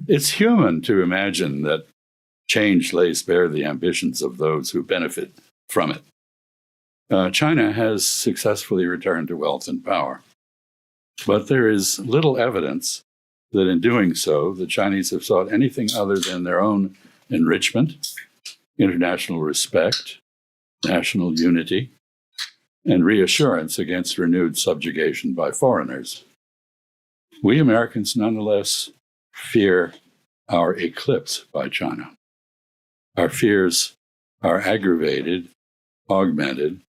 It's human to imagine that change lays bare the ambitions of those who benefit from it. China has successfully returned to wealth and power, but there is little evidence that in doing so, the Chinese have sought anything other than their own enrichment, international respect, national unity, and reassurance against renewed subjugation by foreigners. We Americans nonetheless fear our eclipse by China. Our fears are aggravated, augmented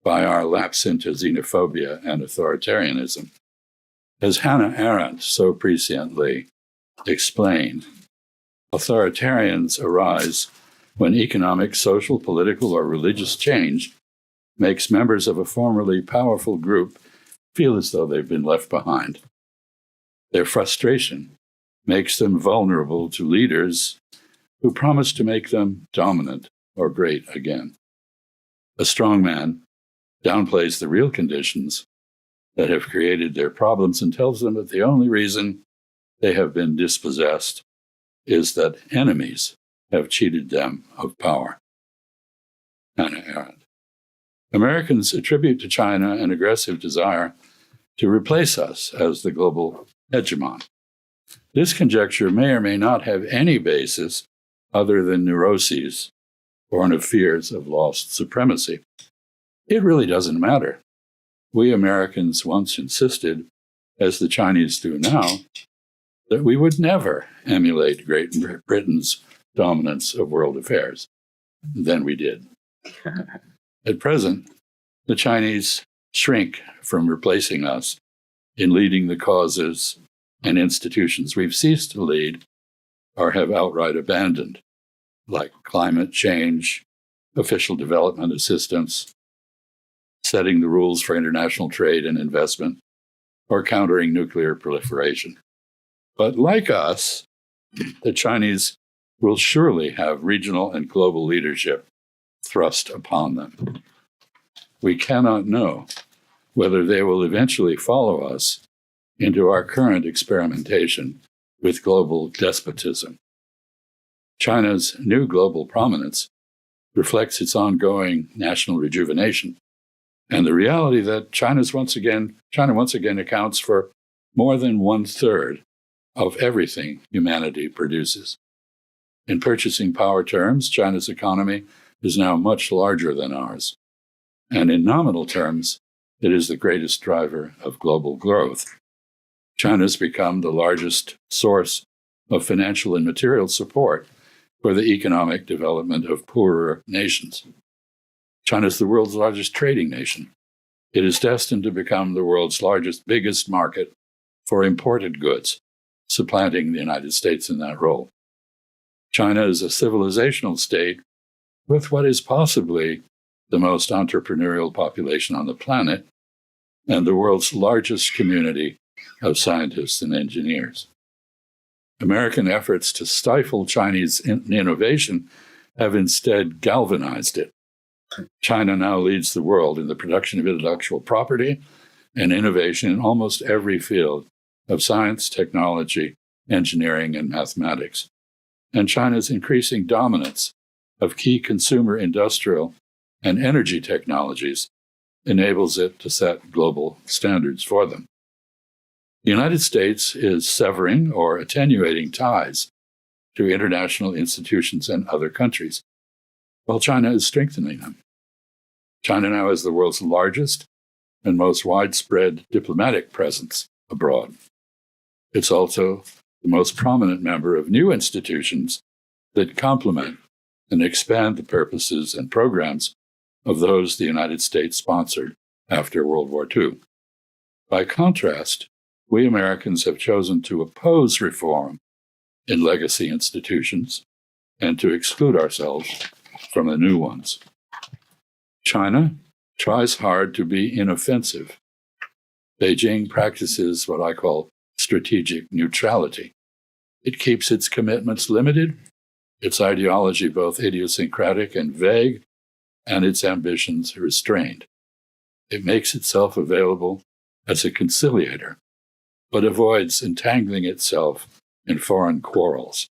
by our lapse into xenophobia and authoritarianism. As Hannah Arendt so presciently explained, authoritarians arise when economic, social, political, or religious change makes members of a formerly powerful group feel as though they've been left behind. Their frustration makes them vulnerable to leaders who promise to make them dominant or great again. A strong man downplays the real conditions that have created their problems and tells them that the only reason they have been dispossessed is that enemies have cheated them of power. Hannah Arendt. Americans attribute to China an aggressive desire to replace us as the global hegemon. This conjecture may or may not have any basis other than neuroses born of fears of lost supremacy. It really doesn't matter. We Americans once insisted, as the Chinese do now, that we would never emulate Great Britain's dominance of world affairs. Then we did. At present, the Chinese shrink from replacing us in leading the causes and institutions we've ceased to lead or have outright abandoned, like climate change, official development assistance, setting the rules for international trade and investment, or countering nuclear proliferation. But like us, the Chinese will surely have regional and global leadership thrust upon them. We cannot know whether they will eventually follow us into our current experimentation with global despotism. China's new global prominence reflects its ongoing national rejuvenation and the reality that China once again accounts for more than 1/3 of everything humanity produces. In purchasing power terms, China's economy is now much larger than ours. And in nominal terms, it is the greatest driver of global growth. China's become the largest source of financial and material support for the economic development of poorer nations. China is the world's largest trading nation. It is destined to become the world's biggest market for imported goods, supplanting the United States in that role. China is a civilizational state with what is possibly the most entrepreneurial population on the planet and the world's largest community of scientists and engineers. American efforts to stifle Chinese innovation have instead galvanized it. China now leads the world in the production of intellectual property and innovation in almost every field of science, technology, engineering, and mathematics. And China's increasing dominance of key consumer, industrial, and energy technologies enables it to set global standards for them. The United States is severing or attenuating ties to international institutions and other countries, while China is strengthening them. China now has the world's largest and most widespread diplomatic presence abroad. It's also the most prominent member of new institutions that complement and expand the purposes and programs of those the United States sponsored after World War II. By contrast, we Americans have chosen to oppose reform in legacy institutions and to exclude ourselves from the new ones. China tries hard to be inoffensive. Beijing practices what I call strategic neutrality. It keeps its commitments limited, its ideology both idiosyncratic and vague, and its ambitions restrained. It makes itself available as a conciliator, but avoids entangling itself in foreign quarrels.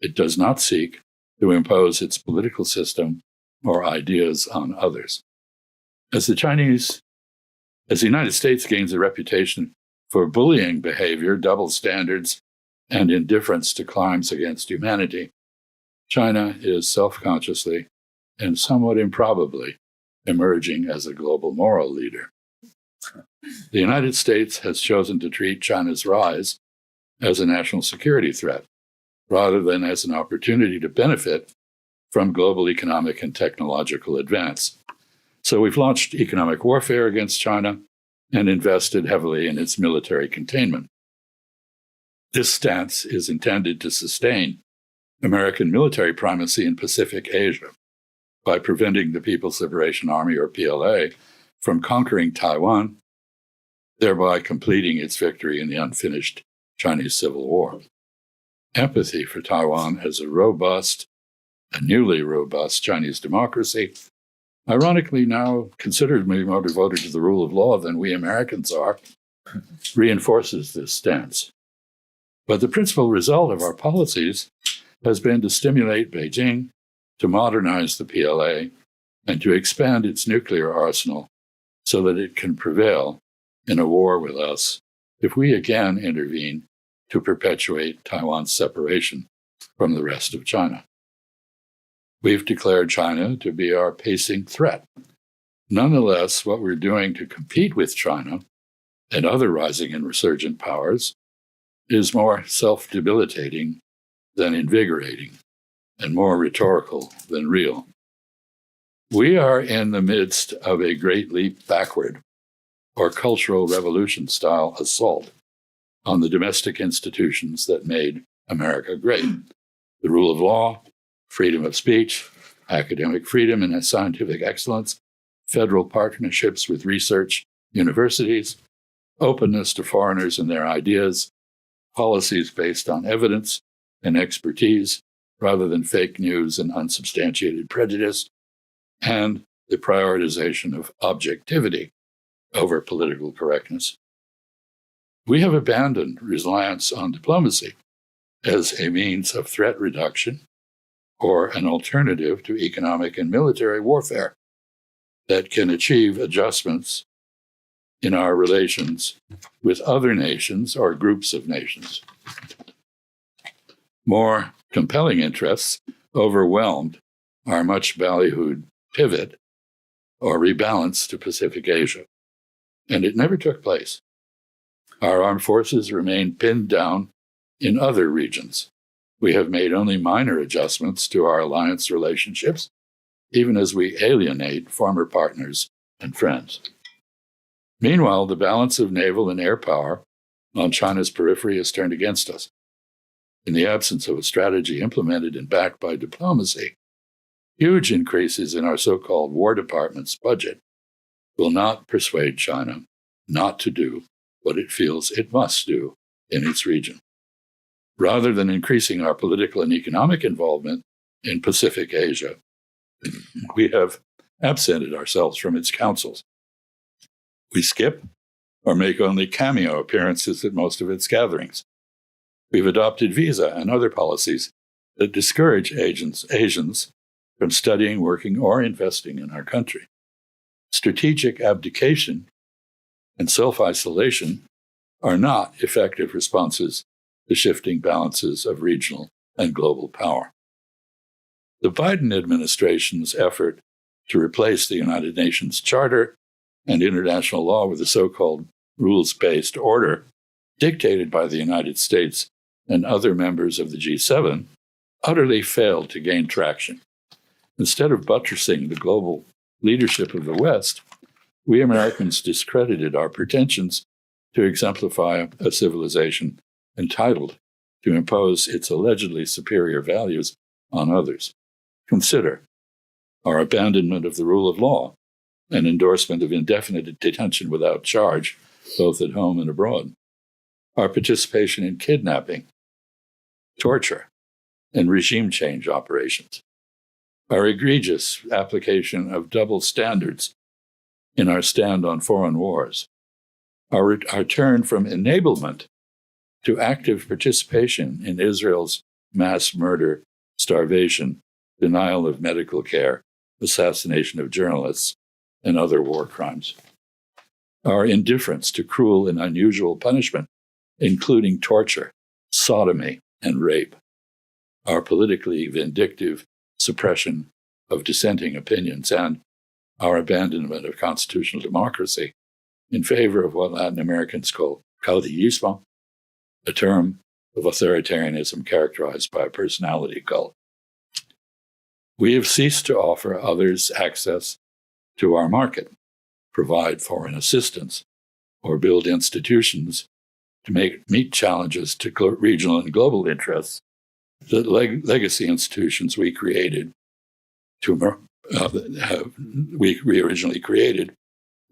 It does not seek to impose its political system or ideas on others. As the United States gains a reputation for bullying behavior, double standards, and indifference to crimes against humanity, China is self-consciously and somewhat improbably emerging as a global moral leader. The United States has chosen to treat China's rise as a national security threat, rather than as an opportunity to benefit from global economic and technological advance. So we've launched economic warfare against China and invested heavily in its military containment. This stance is intended to sustain American military primacy in Pacific Asia by preventing the People's Liberation Army, or PLA, from conquering Taiwan, thereby completing its victory in the unfinished Chinese Civil War. Empathy for Taiwan as a newly robust Chinese democracy, ironically now considered to be more devoted to the rule of law than we Americans are, reinforces this stance. But the principal result of our policies has been to stimulate Beijing to modernize the PLA and to expand its nuclear arsenal so that it can prevail in a war with us if we again intervene to perpetuate Taiwan's separation from the rest of China. We've declared China to be our pacing threat. Nonetheless, what we're doing to compete with China and other rising and resurgent powers is more self-debilitating than invigorating, and more rhetorical than real. We are in the midst of a great leap backward, or cultural revolution-style assault on the domestic institutions that made America great. The rule of law, freedom of speech, academic freedom and scientific excellence, federal partnerships with research universities, openness to foreigners and their ideas, policies based on evidence and expertise rather than fake news and unsubstantiated prejudice, and the prioritization of objectivity over political correctness. We have abandoned reliance on diplomacy as a means of threat reduction or an alternative to economic and military warfare that can achieve adjustments in our relations with other nations or groups of nations. More compelling interests overwhelmed our much ballyhooed pivot or rebalance to Pacific Asia, and it never took place. Our armed forces remain pinned down in other regions. We have made only minor adjustments to our alliance relationships, even as we alienate former partners and friends. Meanwhile, the balance of naval and air power on China's periphery is turned against us. In the absence of a strategy implemented and backed by diplomacy, huge increases in our so-called War Department's budget will not persuade China not to do what it feels it must do in its region. Rather than increasing our political and economic involvement in Pacific Asia, we have absented ourselves from its councils. We skip or make only cameo appearances at most of its gatherings. We've adopted visa and other policies that discourage Asians from studying, working, or investing in our country. Strategic abdication and self-isolation are not effective responses to shifting balances of regional and global power. The Biden administration's effort to replace the United Nations Charter and international law with a so-called rules-based order dictated by the United States and other members of the G7 utterly failed to gain traction. Instead of buttressing the global leadership of the West, we Americans discredited our pretensions to exemplify a civilization entitled to impose its allegedly superior values on others. Consider our abandonment of the rule of law and endorsement of indefinite detention without charge, both at home and abroad. Our participation in kidnapping, torture, and regime change operations. Our egregious application of double standards in our stand on foreign wars. Our turn from enablement to active participation in Israel's mass murder, starvation, denial of medical care, assassination of journalists, and other war crimes. Our indifference to cruel and unusual punishment, including torture, sodomy, and rape. Our politically vindictive suppression of dissenting opinions, and our abandonment of constitutional democracy in favor of what Latin Americans call caudillismo, a term of authoritarianism characterized by a personality cult. We have ceased to offer others access to our market, provide foreign assistance, or build institutions to meet challenges to regional and global interests that legacy institutions we originally created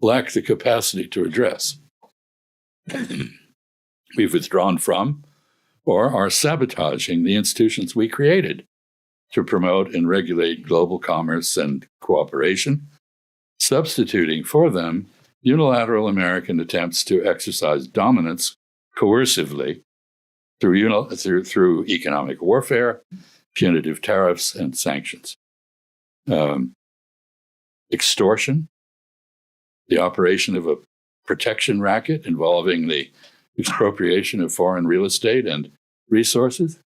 lack the capacity to address. We've withdrawn from or are sabotaging the institutions we created to promote and regulate global commerce and cooperation, substituting for them unilateral American attempts to exercise dominance coercively through economic warfare, punitive tariffs, and sanctions. Extortion, the operation of a protection racket involving the expropriation of foreign real estate and resources,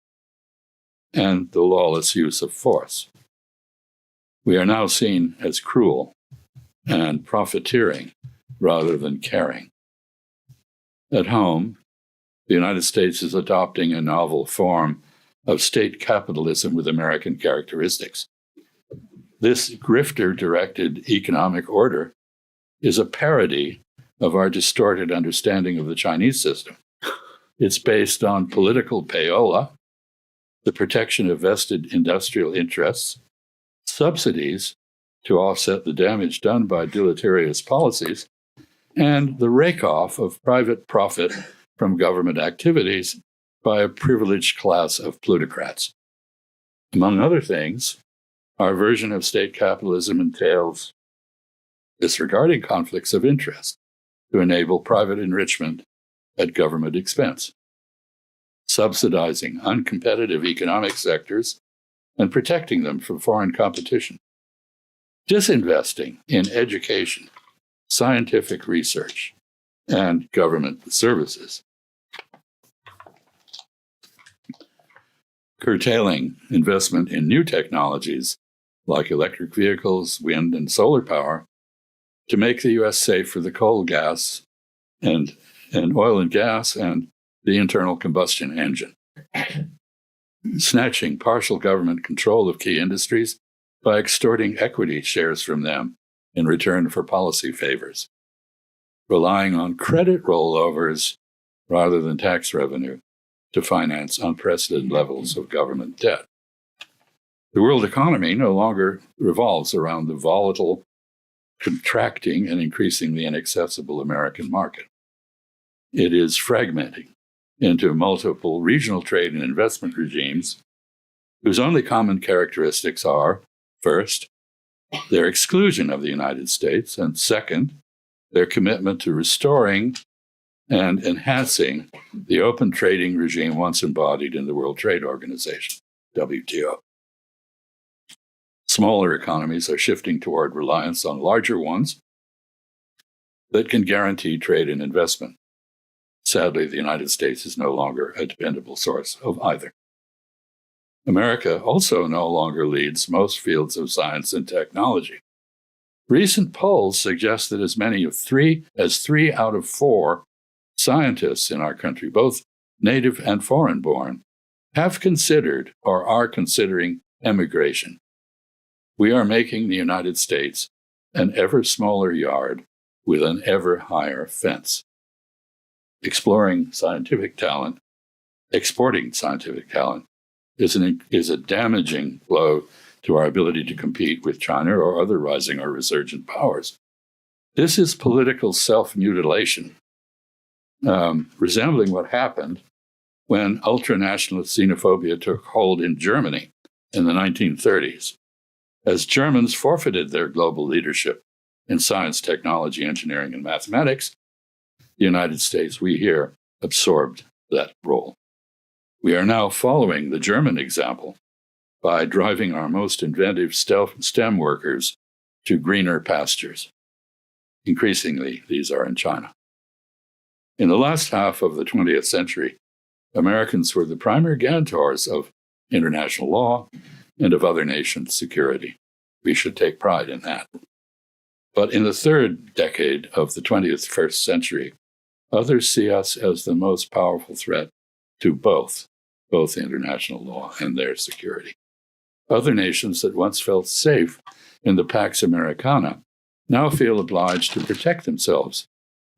and the lawless use of force. We are now seen as cruel and profiteering rather than caring. At home, the United States is adopting a novel form of state capitalism with American characteristics. This grifter-directed economic order is a parody of our distorted understanding of the Chinese system. It's based on political payola, the protection of vested industrial interests, subsidies to offset the damage done by deleterious policies, and the rake-off of private profit from government activities by a privileged class of plutocrats. Among other things, our version of state capitalism entails disregarding conflicts of interest to enable private enrichment at government expense, subsidizing uncompetitive economic sectors and protecting them from foreign competition, disinvesting in education, scientific research, and government services, curtailing investment in new technologies like electric vehicles, wind, and solar power to make the U.S. safe for the coal, gas, and oil and gas and the internal combustion engine, snatching partial government control of key industries by extorting equity shares from them in return for policy favors, relying on credit rollovers rather than tax revenue to finance unprecedented levels of government debt. The world economy no longer revolves around the volatile, contracting, and increasingly inaccessible American market. It is fragmenting into multiple regional trade and investment regimes whose only common characteristics are, first, their exclusion of the United States, and second, their commitment to restoring and enhancing the open trading regime once embodied in the World Trade Organization, WTO. Smaller economies are shifting toward reliance on larger ones that can guarantee trade and investment. Sadly, the United States is no longer a dependable source of either. America also no longer leads most fields of science and technology. Recent polls suggest that as many as 3 out of 4 scientists in our country, both native and foreign-born, have considered or are considering emigration. We are making the United States an ever smaller yard with an ever higher fence. Exporting scientific talent is a damaging blow to our ability to compete with China or other rising or resurgent powers. This is political self-mutilation, resembling what happened when ultranationalist xenophobia took hold in Germany in the 1930s. As Germans forfeited their global leadership in science, technology, engineering, and mathematics, the United States, we here, absorbed that role. We are now following the German example by driving our most inventive STEM workers to greener pastures. Increasingly, these are in China. In the last half of the 20th century, Americans were the primary guarantors of international law and of other nations' security. We should take pride in that. But in the third decade of the 21st century, others see us as the most powerful threat to both international law and their security. Other nations that once felt safe in the Pax Americana now feel obliged to protect themselves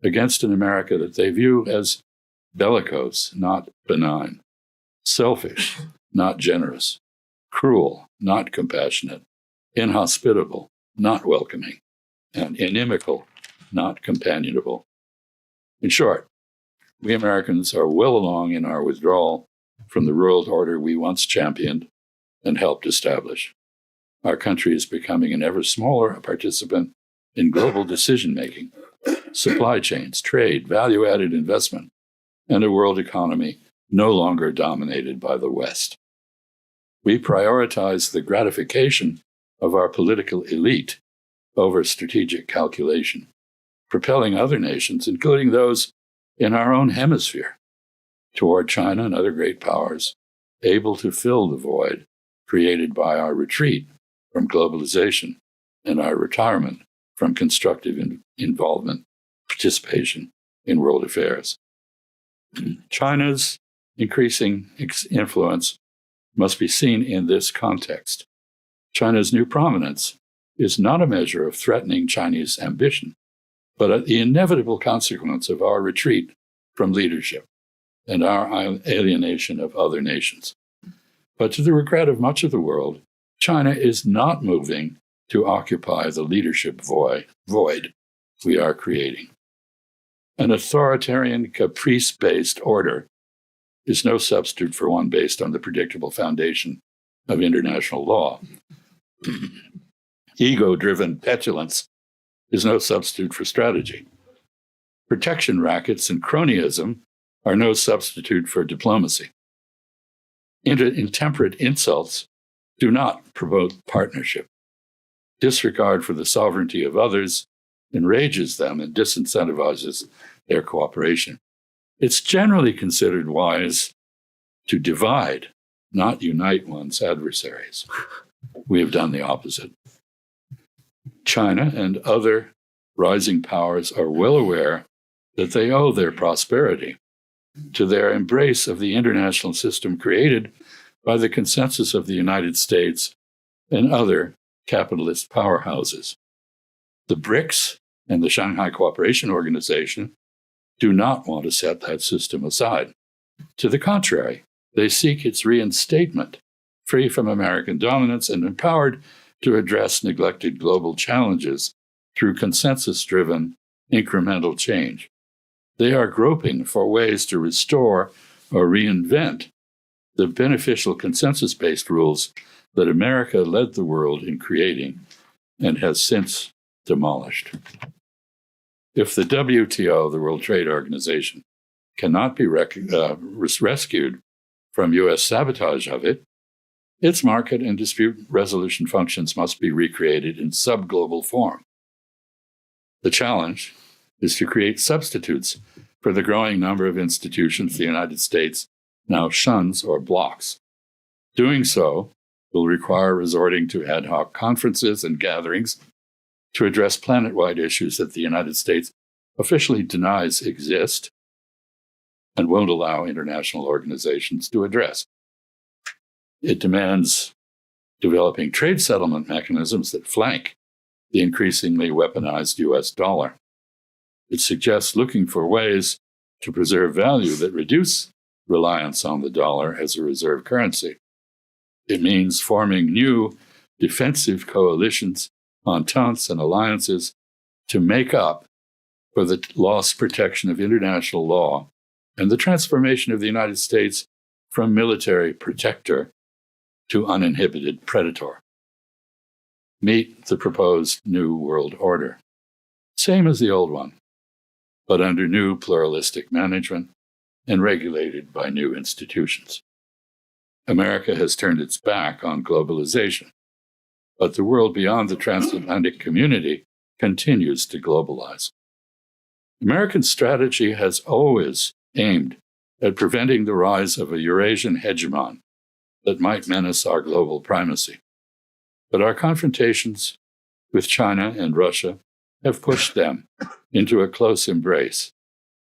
against an America that they view as bellicose, not benign, selfish, not generous, cruel, not compassionate, inhospitable, not welcoming, and inimical, not companionable. In short, we Americans are well along in our withdrawal from the world order we once championed and helped establish. Our country is becoming an ever smaller participant in global decision-making, supply chains, trade, value-added investment, and a world economy no longer dominated by the West. We prioritize the gratification of our political elite over strategic calculation, propelling other nations, including those in our own hemisphere, toward China and other great powers, able to fill the void created by our retreat from globalization and our retirement from constructive involvement, participation in world affairs. China's increasing influence must be seen in this context. China's new prominence is not a measure of threatening Chinese ambition, but the inevitable consequence of our retreat from leadership and our alienation of other nations. But to the regret of much of the world, China is not moving to occupy the leadership void we are creating. An authoritarian, caprice-based order is no substitute for one based on the predictable foundation of international law. Ego-driven petulance is no substitute for strategy. Protection rackets and cronyism are no substitute for diplomacy. Intemperate insults do not promote partnership. Disregard for the sovereignty of others enrages them and disincentivizes their cooperation. It's generally considered wise to divide, not unite one's adversaries. We have done the opposite. China and other rising powers are well aware that they owe their prosperity to their embrace of the international system created by the consensus of the United States and other capitalist powerhouses. The BRICS and the Shanghai Cooperation Organization do not want to set that system aside. To the contrary, they seek its reinstatement, free from American dominance and empowered to address neglected global challenges through consensus-driven incremental change. They are groping for ways to restore or reinvent the beneficial consensus-based rules that America led the world in creating and has since demolished. If the WTO, the World Trade Organization, cannot be rescued from U.S. sabotage of it, its market and dispute resolution functions must be recreated in subglobal form. The challenge is to create substitutes for the growing number of institutions the United States now shuns or blocks. Doing so will require resorting to ad hoc conferences and gatherings to address planet-wide issues that the United States officially denies exist and won't allow international organizations to address. It demands developing trade settlement mechanisms that flank the increasingly weaponized US dollar. It suggests looking for ways to preserve value that reduce reliance on the dollar as a reserve currency. It means forming new defensive coalitions, ententes, and alliances to make up for the lost protection of international law and the transformation of the United States from military protector to uninhibited predator. Meet the proposed new world order. Same as the old one, but under new pluralistic management, and regulated by new institutions. America has turned its back on globalization, but the world beyond the transatlantic community continues to globalize. American strategy has always aimed at preventing the rise of a Eurasian hegemon that might menace our global primacy. But our confrontations with China and Russia have pushed them into a close embrace,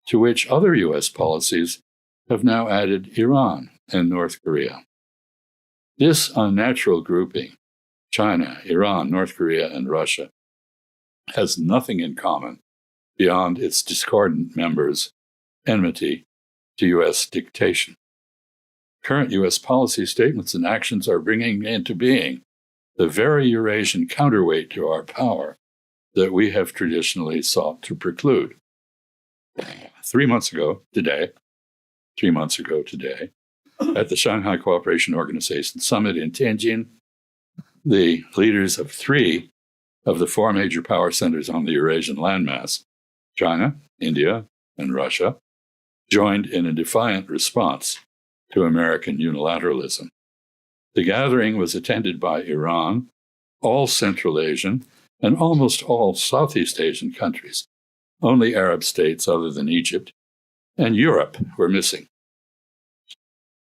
to which other U.S. policies have now added Iran and North Korea. This unnatural grouping, China, Iran, North Korea, and Russia, has nothing in common beyond its discordant members' enmity to U.S. dictation. Current U.S. policy statements and actions are bringing into being the very Eurasian counterweight to our power that we have traditionally sought to preclude. 3 months ago today, at the Shanghai Cooperation Organization Summit in Tianjin, the leaders of 3 of the 4 major power centers on the Eurasian landmass, China, India, and Russia, joined in a defiant response to American unilateralism. The gathering was attended by Iran, all Central Asian, and almost all Southeast Asian countries. Only Arab states other than Egypt and Europe were missing.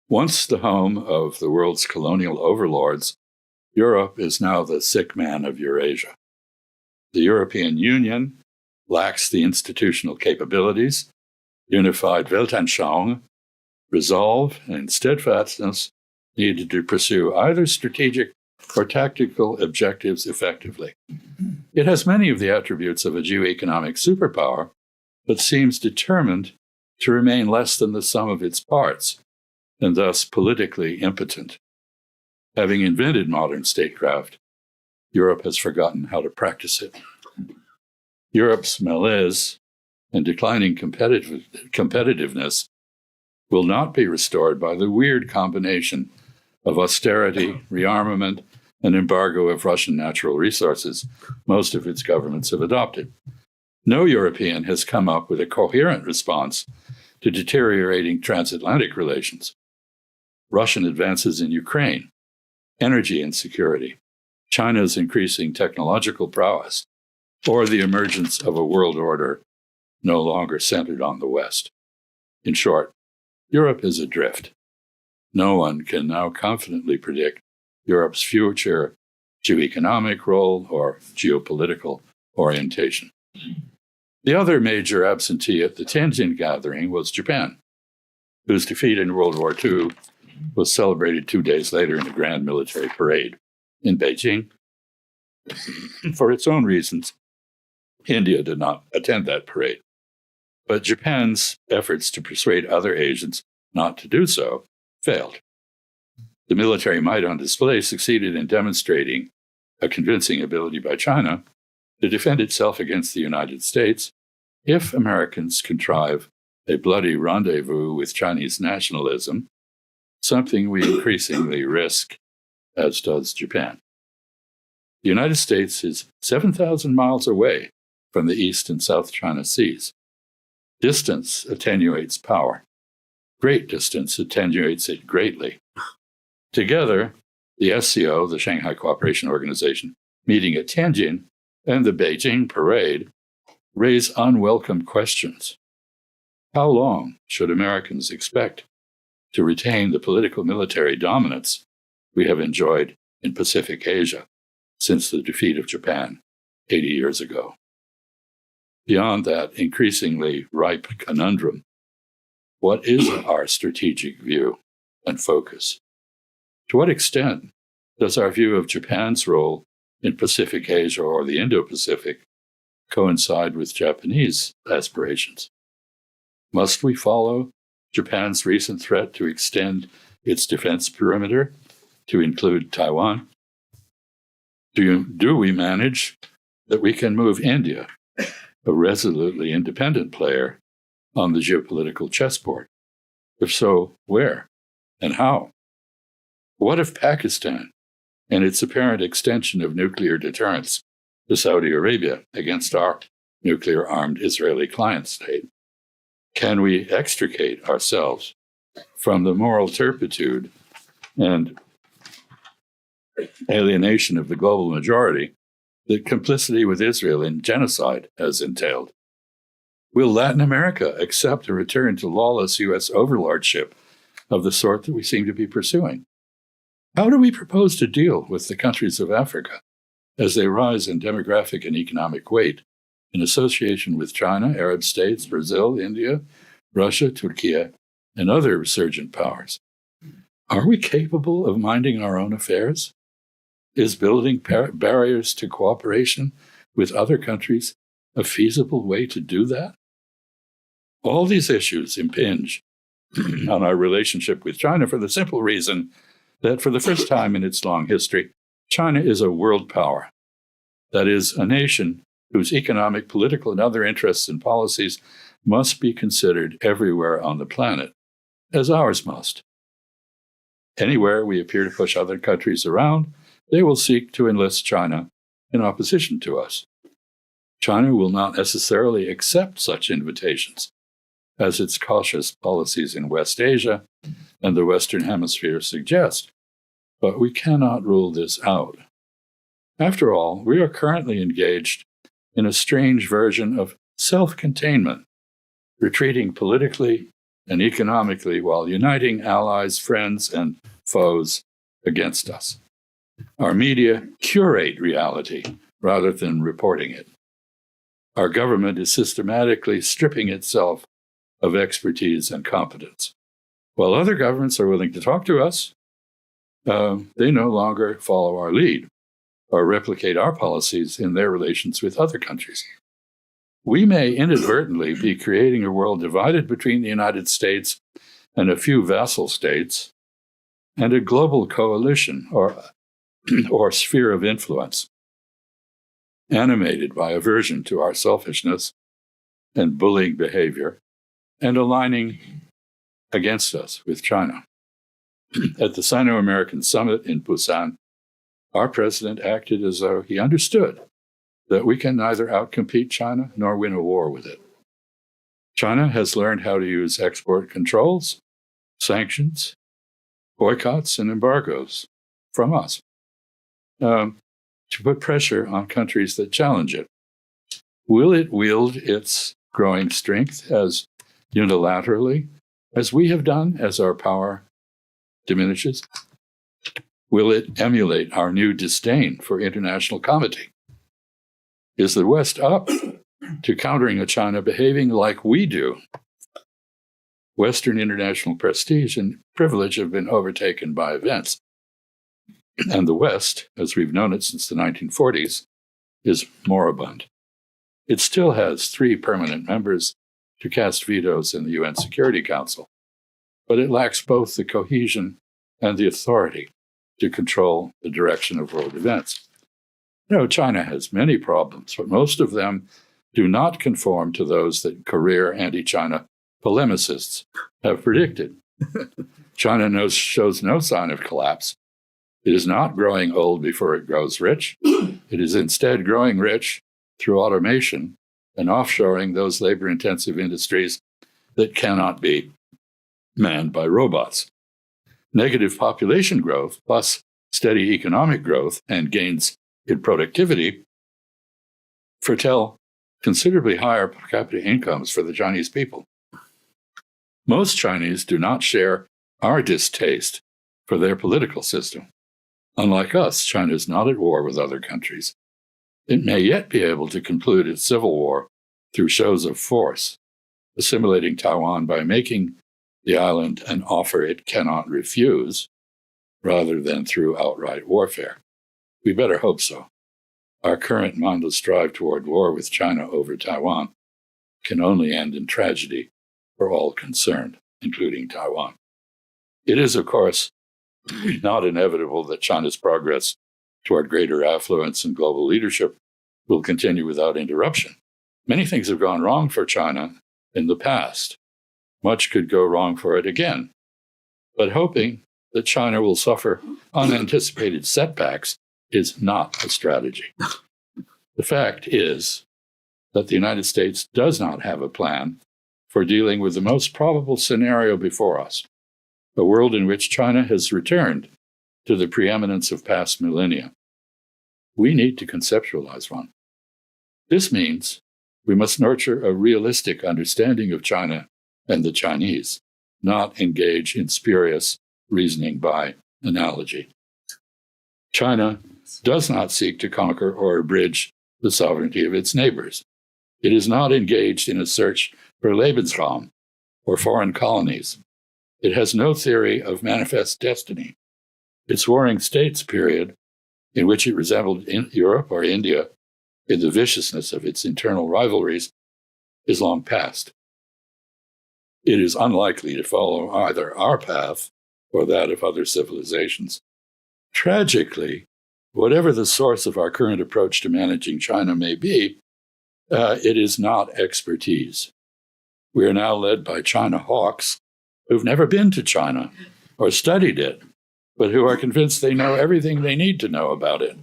Once the home of the world's colonial overlords, Europe is now the sick man of Eurasia. The European Union lacks the institutional capabilities, unified Weltanschauung, resolve, and steadfastness needed to pursue either strategic or tactical objectives effectively. It has many of the attributes of a geoeconomic superpower, but seems determined to remain less than the sum of its parts, and thus politically impotent. Having invented modern statecraft, Europe has forgotten how to practice it. Europe's malaise and declining competitiveness will not be restored by the weird combination of austerity, rearmament, and embargo of Russian natural resources most of its governments have adopted. No European has come up with a coherent response to deteriorating transatlantic relations. Russian advances in Ukraine, energy insecurity, China's increasing technological prowess, or the emergence of a world order no longer centered on the West. In short, Europe is adrift. No one can now confidently predict Europe's future geoeconomic role or geopolitical orientation. The other major absentee at the Tianjin gathering was Japan, whose defeat in World War II was celebrated 2 days later in a grand military parade in Beijing. For its own reasons, India did not attend that parade, but Japan's efforts to persuade other Asians not to do so failed. The military might on display succeeded in demonstrating a convincing ability by China to defend itself against the United States if Americans contrive a bloody rendezvous with Chinese nationalism, something we increasingly risk, as does Japan. The United States is 7,000 miles away from the East and South China Seas. Distance attenuates power. Great distance attenuates it greatly. Together, the SCO, the Shanghai Cooperation Organization, meeting at Tianjin, and the Beijing parade raise unwelcome questions. How long should Americans expect to retain the political military dominance we have enjoyed in Pacific Asia since the defeat of Japan 80 years ago? Beyond that increasingly ripe conundrum, what is our strategic view and focus? To what extent does our view of Japan's role in Pacific Asia or the Indo-Pacific coincide with Japanese aspirations? Must we follow Japan's recent threat to extend its defense perimeter to include Taiwan? Do we manage that we can move India, a resolutely independent player, on the geopolitical chessboard? If so, where and how? What if Pakistan and its apparent extension of nuclear deterrence to Saudi Arabia against our nuclear-armed Israeli client state Can we extricate ourselves from the moral turpitude and alienation of the global majority that complicity with Israel in genocide has entailed? Will Latin America accept a return to lawless U.S. overlordship of the sort that we seem to be pursuing? How do we propose to deal with the countries of Africa as they rise in demographic and economic weight in association with China, Arab states, Brazil, India, Russia, Turkey, and other resurgent powers? Are we capable of minding our own affairs? Is building barriers to cooperation with other countries a feasible way to do that? All these issues impinge on our relationship with China for the simple reason that for the first time in its long history, China is a world power. That is, a nation whose economic, political, and other interests and policies must be considered everywhere on the planet, as ours must. Anywhere we appear to push other countries around, they will seek to enlist China in opposition to us. China will not necessarily accept such invitations, as its cautious policies in West Asia and the Western Hemisphere suggest, but we cannot rule this out. After all, we are currently engaged in a strange version of self-containment, retreating politically and economically while uniting allies, friends, and foes against us. Our media curate reality rather than reporting it. Our government is systematically stripping itself of expertise and competence. While other governments are willing to talk to us, they no longer follow our lead or replicate our policies in their relations with other countries. We may inadvertently be creating a world divided between the United States and a few vassal states and a global coalition or sphere of influence, animated by aversion to our selfishness and bullying behavior and aligning against us with China. At the Sino-American Summit in Busan, our president acted as though he understood that we can neither outcompete China nor win a war with it. China has learned how to use export controls, sanctions, boycotts, and embargoes from us to put pressure on countries that challenge it. Will it wield its growing strength as unilaterally as we have done as our power diminishes? Will it emulate our new disdain for international comity? Is the West up to countering a China behaving like we do? Western international prestige and privilege have been overtaken by events. And the West, as we've known it since the 1940s, is moribund. It still has 3 permanent members to cast vetoes in the UN Security Council, but it lacks both the cohesion and the authority to control the direction of world events. China has many problems, but most of them do not conform to those that career anti-China polemicists have predicted. China shows no sign of collapse. It is not growing old before it grows rich. It is instead growing rich through automation and offshoring those labor-intensive industries that cannot be manned by robots. Negative population growth, plus steady economic growth and gains in productivity, foretell considerably higher per capita incomes for the Chinese people. Most Chinese do not share our distaste for their political system. Unlike us, China is not at war with other countries. It may yet be able to conclude its civil war through shows of force, assimilating Taiwan by making the island an offer it cannot refuse, rather than through outright warfare. We better hope so. Our current mindless drive toward war with China over Taiwan can only end in tragedy for all concerned, including Taiwan. It is, of course, not inevitable that China's progress toward greater affluence and global leadership will continue without interruption. Many things have gone wrong for China in the past. Much could go wrong for it again. But hoping that China will suffer unanticipated setbacks is not a strategy. The fact is that the United States does not have a plan for dealing with the most probable scenario before us, a world in which China has returned to the preeminence of past millennia. We need to conceptualize one. This means we must nurture a realistic understanding of China and the Chinese, not engage in spurious reasoning by analogy. China does not seek to conquer or abridge the sovereignty of its neighbors. It is not engaged in a search for Lebensraum or foreign colonies. It has no theory of manifest destiny. Its warring states period, in which it resembled Europe or India in the viciousness of its internal rivalries, is long past. It is unlikely to follow either our path or that of other civilizations. Tragically, whatever the source of our current approach to managing China may be, it is not expertise. We are now led by China hawks who've never been to China or studied it, but who are convinced they know everything they need to know about it.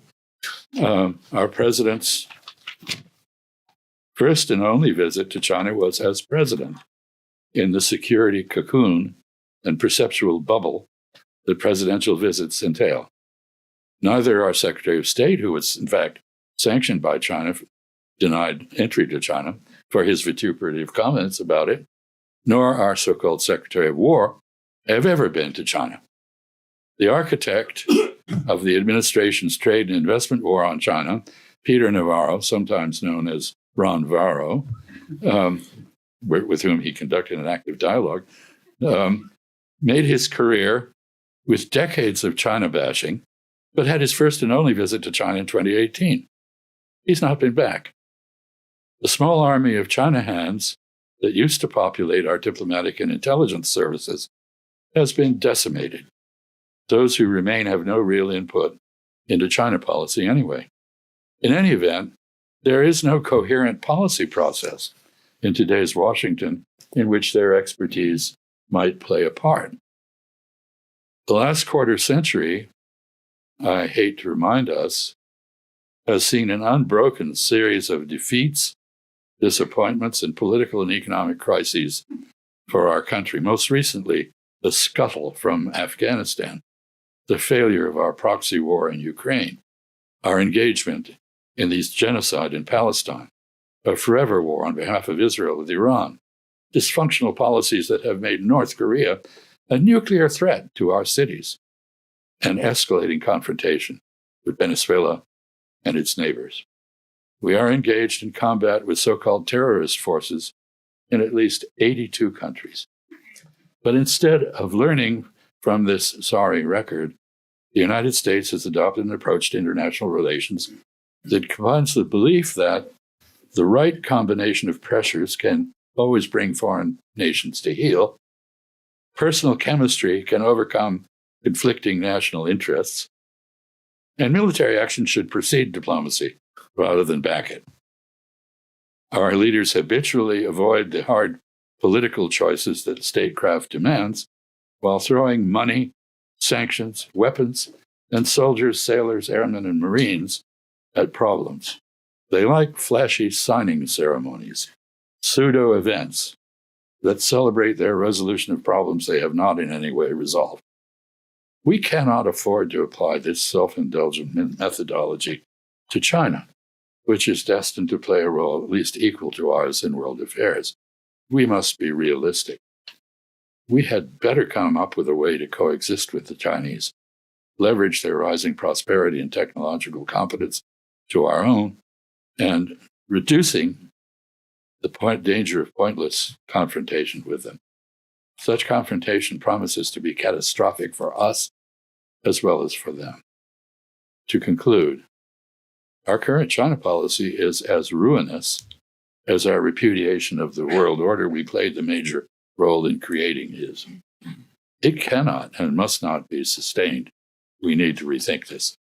Our president's first and only visit to China was as president, in the security cocoon and perceptual bubble that presidential visits entail. Neither our Secretary of State, who was in fact sanctioned by China, denied entry to China for his vituperative comments about it, nor our so-called Secretary of War have ever been to China. The architect of the administration's trade and investment war on China, Peter Navarro, sometimes known as Ron Varro, with whom he conducted an active dialogue, made his career with decades of China bashing, but had his first and only visit to China in 2018. He's not been back. The small army of China hands that used to populate our diplomatic and intelligence services has been decimated. Those who remain have no real input into China policy anyway. In any event, there is no coherent policy process in today's Washington in which their expertise might play a part. The last quarter century, I hate to remind us, has seen an unbroken series of defeats, disappointments, and political and economic crises for our country. Most recently, the scuttle from Afghanistan, the failure of our proxy war in Ukraine, our engagement in the genocide in Palestine, a forever war on behalf of Israel with Iran, dysfunctional policies that have made North Korea a nuclear threat to our cities, and escalating confrontation with Venezuela and its neighbors. We are engaged in combat with so-called terrorist forces in at least 82 countries. But instead of learning from this sorry record, the United States has adopted an approach to international relations that combines the belief that the right combination of pressures can always bring foreign nations to heel, personal chemistry can overcome conflicting national interests, and military action should precede diplomacy rather than back it. Our leaders habitually avoid the hard political choices that statecraft demands while throwing money, sanctions, weapons, and soldiers, sailors, airmen, and Marines at problems. They like flashy signing ceremonies, pseudo events that celebrate their resolution of problems they have not in any way resolved. We cannot afford to apply this self-indulgent methodology to China, which is destined to play a role at least equal to ours in world affairs. We must be realistic. We had better come up with a way to coexist with the Chinese, leverage their rising prosperity and technological competence to our own, and reducing the danger of pointless confrontation with them. Such confrontation promises to be catastrophic for us as well as for them. To conclude, our current China policy is as ruinous as our repudiation of the world order we played the major role in creating is. It cannot and must not be sustained. We need to rethink this.